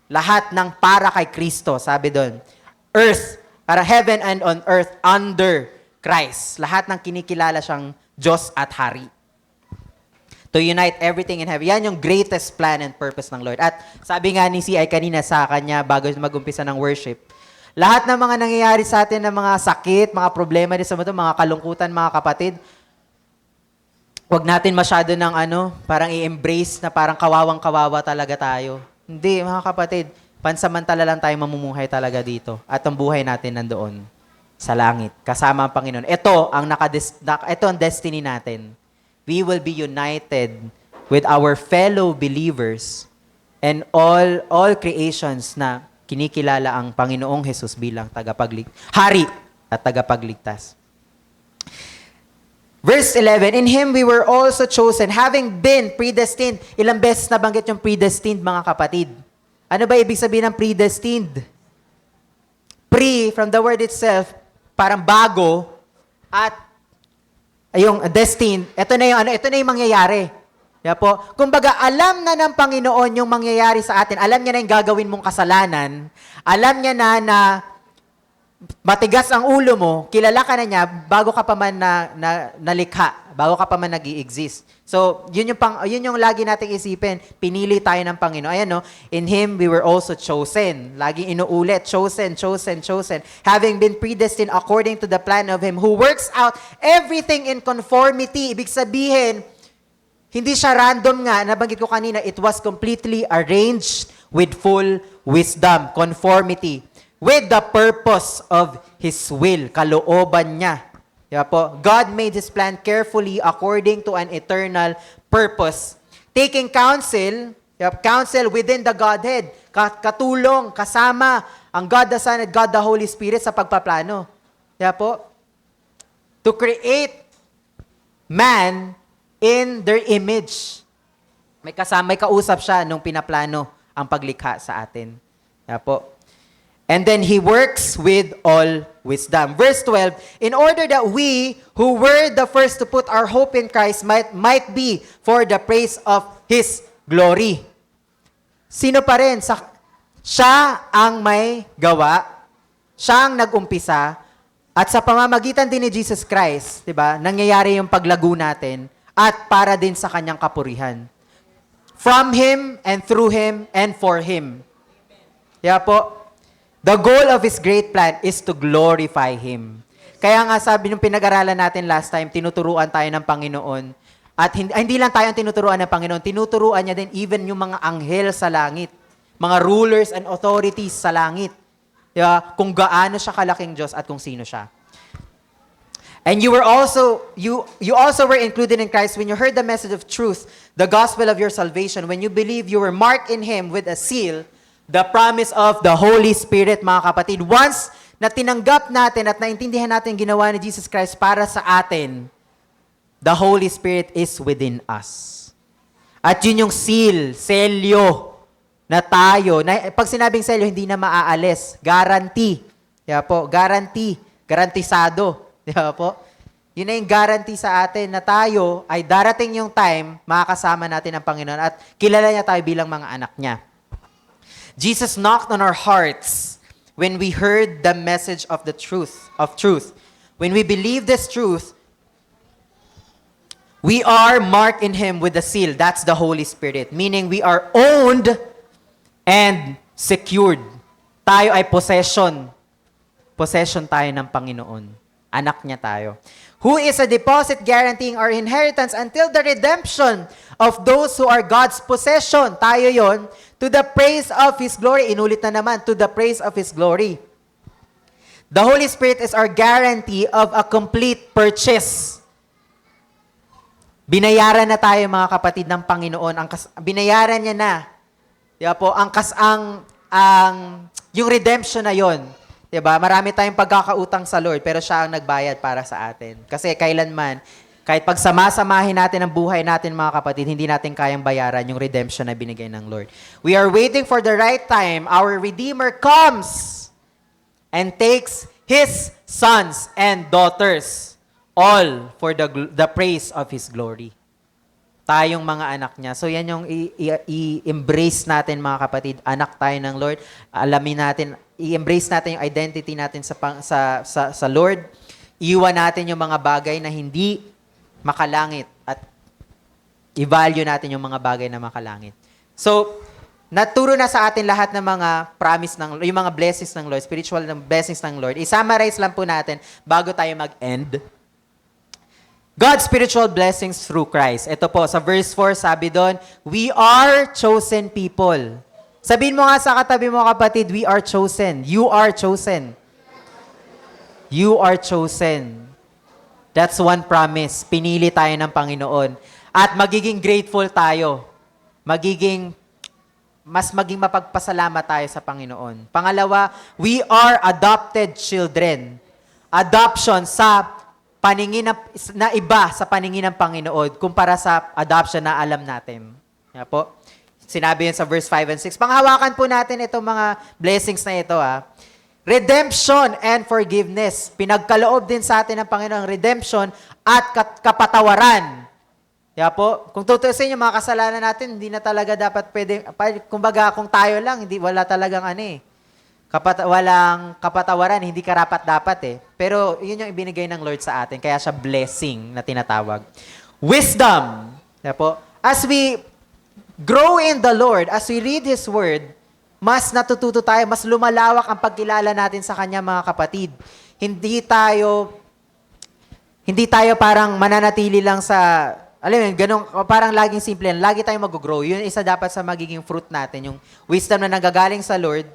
lahat ng para kay Kristo, sabi doon, earth, para heaven and on earth under Christ. Lahat ng kinikilala siyang Diyos at Hari. To unite everything in heaven. Yan yung greatest plan and purpose ng Lord. At sabi nga ni CI kanina sa kanya bago mag-umpisa ng worship, lahat ng mga nangyayari sa atin ng mga sakit, mga problema din sa mundo, mga kalungkutan, mga kapatid, wag natin masyado ng parang i-embrace na parang kawawang-kawawa talaga tayo. Hindi, mga kapatid, pansamantala lang tayo mamumuhay talaga dito. At ang buhay natin nandoon sa langit, kasama ang Panginoon. Ito ang destiny natin. We will be united with our fellow believers and all creations na kinikilala ang Panginoong Jesus bilang Hari at tagapagligtas. Verse 11, in Him we were also chosen, having been predestined. Ilang beses nabanggit yung predestined, mga kapatid. Ano ba ibig sabihin ng predestined? Pre, from the word itself, parang bago, at yung destined, ito na yung mangyayari. Kaya po, kumbaga, alam na ng Panginoon yung mangyayari sa atin. Alam niya na yung gagawin mong kasalanan. Alam niya na matigas ang ulo mo, kilala ka na niya bago ka pa man nalikha, bago ka pa man nag-i-exist. So, yun yung lagi nating isipin. Pinili tayo ng Panginoon. Ayan, no? In Him, we were also chosen. Laging inuulit, chosen. Having been predestined according to the plan of Him who works out everything in conformity. Ibig sabihin, hindi siya random nga. Nabanggit ko kanina, it was completely arranged with full wisdom, conformity, with the purpose of His will, kalooban niya. Diba po? God made His plan carefully according to an eternal purpose. Taking counsel within the Godhead, katulong, kasama ang God the Son and God the Holy Spirit sa pagpaplano. Diba po? To create man in their image. May kausap siya nung pinaplano ang paglikha sa atin. Diba po? And then He works with all wisdom. Verse 12, in order that we who were the first to put our hope in Christ might be for the praise of His glory. Sino pa rin? Siya ang may gawa, siya ang nag-umpisa, at sa pamamagitan din ni Jesus Christ, 'di ba? Nangyayari yung paglago natin at para din sa kanyang kapurihan. From Him and through Him and for Him. Kaya po, the goal of His great plan is to glorify Him. Kaya nga sabi nung pinag-aralan natin last time, tinuturuan tayo ng Panginoon. At hindi lang tayo ang tinuturuan ng Panginoon, tinuturuan niya din even yung mga anghel sa langit, mga rulers and authorities sa langit. Kung gaano siya kalaking Diyos at kung sino siya. And you also were included in Christ when you heard the message of truth, the gospel of your salvation. When you believe you were marked in Him with a seal, the promise of the Holy Spirit, mga kapatid. Once na tinanggap natin at naintindihan natin ginawa ni Jesus Christ para sa atin, the Holy Spirit is within us. At yun yung seal, selyo, na tayo, na, pag sinabing selyo, hindi na maaalis. Guarantee. Kaya po, guarantee. Garantisado. Kaya po, yun na yung guarantee sa atin na tayo ay darating yung time, makakasama natin ang Panginoon at kilala niya tayo bilang mga anak niya. Jesus knocked on our hearts when we heard the message of the truth. When we believe this truth, we are marked in Him with the seal. That's the Holy Spirit. Meaning we are owned and secured. Tayo ay possession. Possession tayo ng Panginoon. Anak niya tayo. Who is a deposit guaranteeing our inheritance until the redemption of those who are God's possession. Tayo yon, to the praise of His glory. Inulit na naman, to the praise of His glory. The Holy Spirit is our guarantee of a complete purchase. Binayaran na tayo, mga kapatid, ng Panginoon. Binayaran niya na. Diba po, yung redemption na yon. Diba? Marami tayong pagkakautang sa Lord, pero siya ang nagbayad para sa atin. Kasi kailanman, kahit pagsama-samahin natin ang buhay natin, mga kapatid, hindi natin kayang bayaran yung redemption na binigay ng Lord. We are waiting for the right time. Our Redeemer comes and takes His sons and daughters, all for the praise of His glory. Tayong mga anak niya. So yan yung i-embrace natin, mga kapatid. Anak tayo ng Lord. Alamin natin, i-embrace natin yung identity natin sa Lord. Iwan natin yung mga bagay na hindi makalangit at i-value natin yung mga bagay na makalangit. So, naturo na sa atin lahat ng mga promise yung mga blessings ng Lord, spiritual blessings ng Lord. I-summarize lang po natin bago tayo mag-end. God's spiritual blessings through Christ. Ito po, sa verse 4, sabi doon, we are chosen people. Sabihin mo nga sa katabi mo, kapatid, we are chosen. You are chosen. You are chosen. That's one promise. Pinili tayo ng Panginoon. At magiging grateful tayo. Maging mapagpasalamat tayo sa Panginoon. Pangalawa, we are adopted children. Adoption sa paningin na iba sa paningin ng Panginoon kumpara sa adoption na alam natin. Yan po. Sinabi yun sa verse 5 and 6. Panghawakan po natin itong mga blessings na ito. Redemption and forgiveness. Pinagkaloob din sa atin ng Panginoon redemption at kapatawaran. Yan po. Kung tutusin yung mga kasalanan natin, hindi na talaga dapat pwede. Kumbaga, kung tayo lang, wala talagang walang kapatawaran, hindi karapat-dapat Pero yun yung ibinigay ng Lord sa atin, kaya siya blessing na tinatawag. Wisdom. Po, as we grow in the Lord, as we read His Word, mas natututo tayo, mas lumalawak ang pagkilala natin sa Kanya, mga kapatid. Hindi tayo parang mananatili lang sa, alam mo, ganun, parang laging simple yan. Lagi tayong mag-grow. Yun isa dapat sa magiging fruit natin, yung wisdom na nanggagaling sa Lord,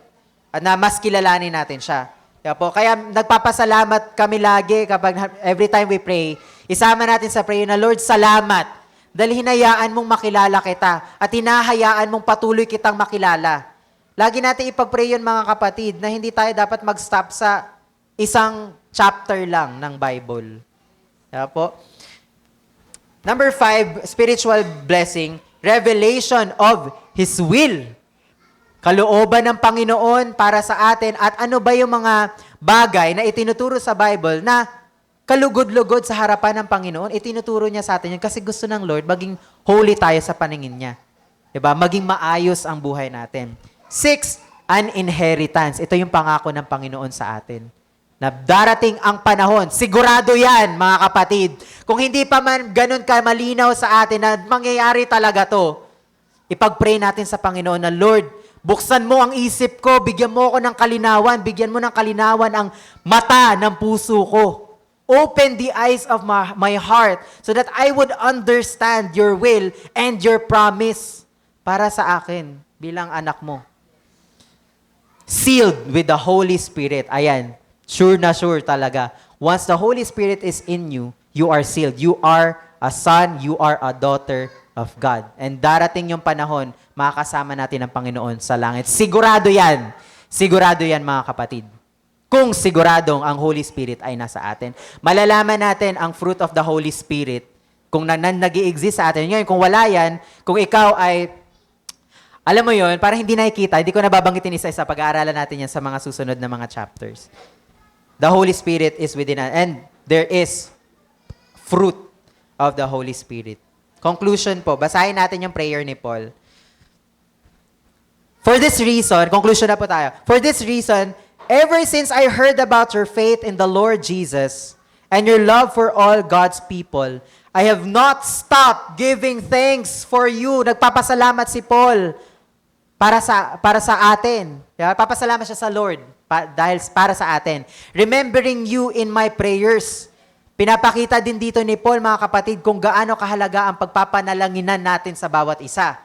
na mas kilalanin natin siya. Kaya nagpapasalamat kami lagi kapag every time we pray, isama natin sa prayer na, Lord, salamat. Dahil hinayaan mong makilala kita at hinahayaan mong patuloy kitang makilala. Lagi natin ipag-pray yun, mga kapatid, na hindi tayo dapat mag-stop sa isang chapter lang ng Bible. Number 5, spiritual blessing, revelation of His will. kalooban ng Panginoon para sa atin at ano ba yung mga bagay na itinuturo sa Bible na kalugod-lugod sa harapan ng Panginoon, itinuturo niya sa atin yun kasi gusto ng Lord maging holy tayo sa paningin niya. Diba? Maging maayos ang buhay natin. 6, an inheritance. Ito yung pangako ng Panginoon sa atin. Na darating ang panahon, sigurado yan, mga kapatid. Kung hindi pa man ganun ka malinaw sa atin na mangyayari talaga to, ipag-pray natin sa Panginoon na, Lord, buksan mo ang isip ko, bigyan mo ako ng kalinawan, bigyan mo ng kalinawan ang mata ng puso ko. Open the eyes of my heart so that I would understand your will and your promise para sa akin bilang anak mo. Sealed with the Holy Spirit. Ayan, sure na sure talaga. Once the Holy Spirit is in you, you are sealed. You are a son, you are a daughter of God. And darating yung panahon, makakasama natin ang Panginoon sa langit. Sigurado yan. Sigurado yan, mga kapatid. Kung siguradong ang Holy Spirit ay nasa atin. Malalaman natin ang fruit of the Holy Spirit kung nag-i-exist sa atin. Ngayon, kung wala yan, kung ikaw ay, alam mo yon, para hindi nakikita, hindi ko nababanggitin isa-isa, pag-aaralan natin yan sa mga susunod na mga chapters. The Holy Spirit is within us, and there is fruit of the Holy Spirit. Conclusion po, basahin natin yung prayer ni Paul. For this reason, conclusion na po tayo. For this reason, ever since I heard about your faith in the Lord Jesus and your love for all God's people, I have not stopped giving thanks for you. Nagpapasalamat si Paul para sa atin. Papasalamat siya sa Lord dahil para sa atin. Remembering you in my prayers. Pinapakita din dito ni Paul, mga kapatid, kung gaano kahalaga ang pagpapanalanginan natin sa bawat isa.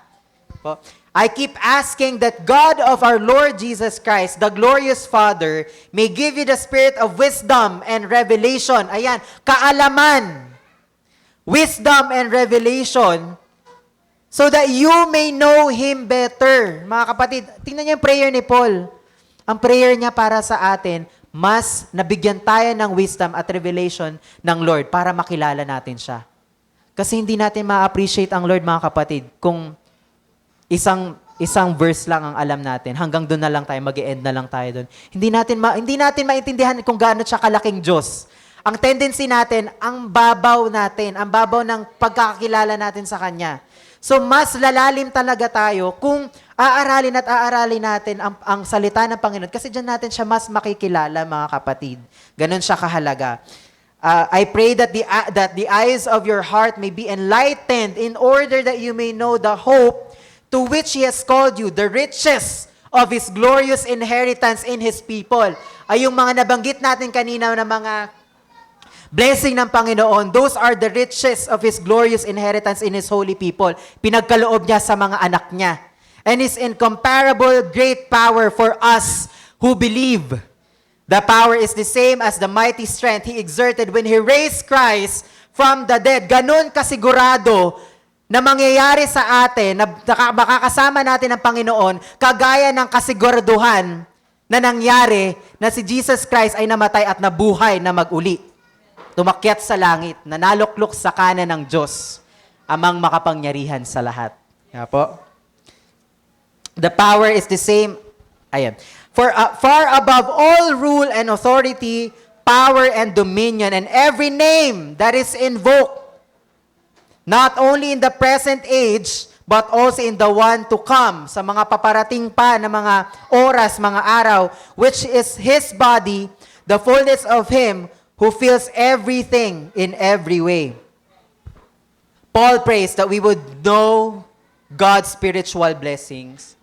I keep asking that God of our Lord Jesus Christ, the glorious Father, may give you the spirit of wisdom and revelation. Ayan, kaalaman, wisdom and revelation, so that you may know Him better. Mga kapatid, tingnan niyo yung prayer ni Paul. Ang prayer niya para sa atin, mas nabigyan tayo ng wisdom at revelation ng Lord para makilala natin siya. Kasi hindi natin ma-appreciate ang Lord, mga kapatid, kung isang verse lang ang alam natin. Hanggang doon na lang tayo, mag-e-end na lang tayo doon. Hindi natin maintindihan kung gaano siya kalaking Diyos. Ang tendency natin, ang babaw ng pagkakakilala natin sa Kanya. So, mas lalalim talaga tayo kung aaralin natin ang salita ng Panginoon. Kasi dyan natin siya mas makikilala, mga kapatid. Ganon siya kahalaga. I pray that the eyes of your heart may be enlightened in order that you may know the hope to which He has called you, the riches of His glorious inheritance in His people. Ay yung mga nabanggit natin kanina na mga blessing ng Panginoon, those are the riches of His glorious inheritance in His holy people. Pinagkaloob niya sa mga anak niya. And His incomparable great power for us who believe. The power is the same as the mighty strength He exerted when He raised Christ from the dead. Ganun kasigurado na mangyayari sa atin, na makakasama natin ang Panginoon, kagaya ng kasiguraduhan na nangyari na si Jesus Christ ay namatay at nabuhay na mag-uli. Tumakyat sa langit, na naluklok sa kanan ng Diyos, amang makapangyarihan sa lahat. Yan po. The power is the same. Ayan. For far above all rule and authority, power and dominion, and every name that is invoked, not only in the present age, but also in the one to come, sa mga paparating pa na mga oras, mga araw, which is His body, the fullness of Him who fills everything in every way. Paul prays that we would know God's spiritual blessings,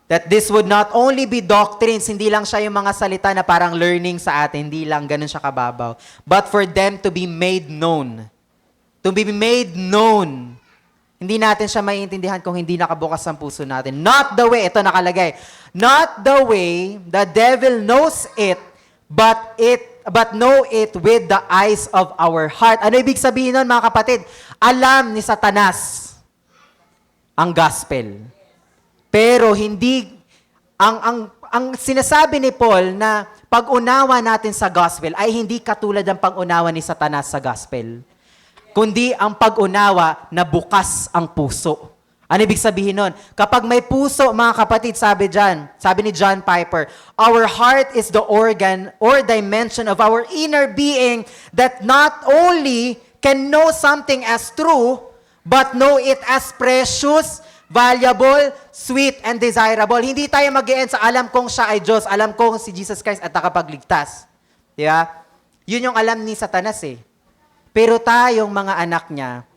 that this would not only be doctrines, hindi lang siya yung mga salita na parang learning sa atin, hindi lang ganun siya kababaw, but for them to be made known. To be made known. Hindi natin siya maiintindihan kung hindi nakabukas ang puso natin. Not the way, ito nakalagay, not the way the devil knows it, but know it with the eyes of our heart. Ano ibig sabihin nun, mga kapatid? Alam ni Satanas ang gospel. Pero hindi, ang sinasabi ni Paul na pag-unawa natin sa gospel ay hindi katulad ng pag-unawa ni Satanas sa gospel, kundi ang pag-unawa na bukas ang puso. Ano ibig sabihin nun? Kapag may puso, mga kapatid, sabi ni John Piper, our heart is the organ or dimension of our inner being that not only can know something as true, but know it as precious, valuable, sweet, and desirable. Hindi tayo mag-e-end sa alam kong siya ay Diyos, alam kong si Jesus Christ at nakapagligtas. Di ba? Yun yung alam ni Satanas eh. Pero tayong mga anak niya,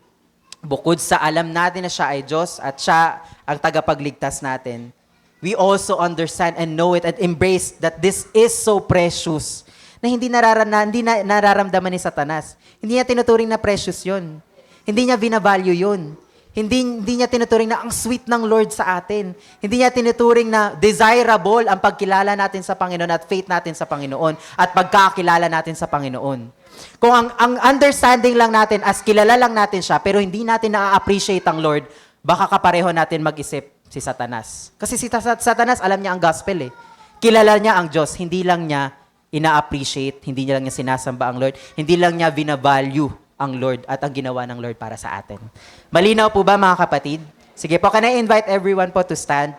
bukod sa alam natin na siya ay Diyos at siya ang tagapagligtas natin, we also understand and know it and embrace that this is so precious na hindi nararamdaman ni Satanas. Hindi niya tinuturing na precious yun. Hindi niya binavalue yun. Hindi niya tinuturing na ang sweet ng Lord sa atin. Hindi niya tinuturing na desirable ang pagkilala natin sa Panginoon at faith natin sa Panginoon at pagkakilala natin sa Panginoon. Kung ang understanding lang natin as kilala lang natin siya pero hindi natin na-appreciate ang Lord, baka kapareho natin mag-isip si Satanas. Kasi si Satanas, alam niya ang gospel eh. Kilala niya ang Diyos, hindi lang niya ina-appreciate, hindi lang niya sinasamba ang Lord, hindi lang niya binavalue ang Lord at ang ginawa ng Lord para sa atin. Malinaw po ba mga kapatid? Sige po, can I invite everyone po to stand?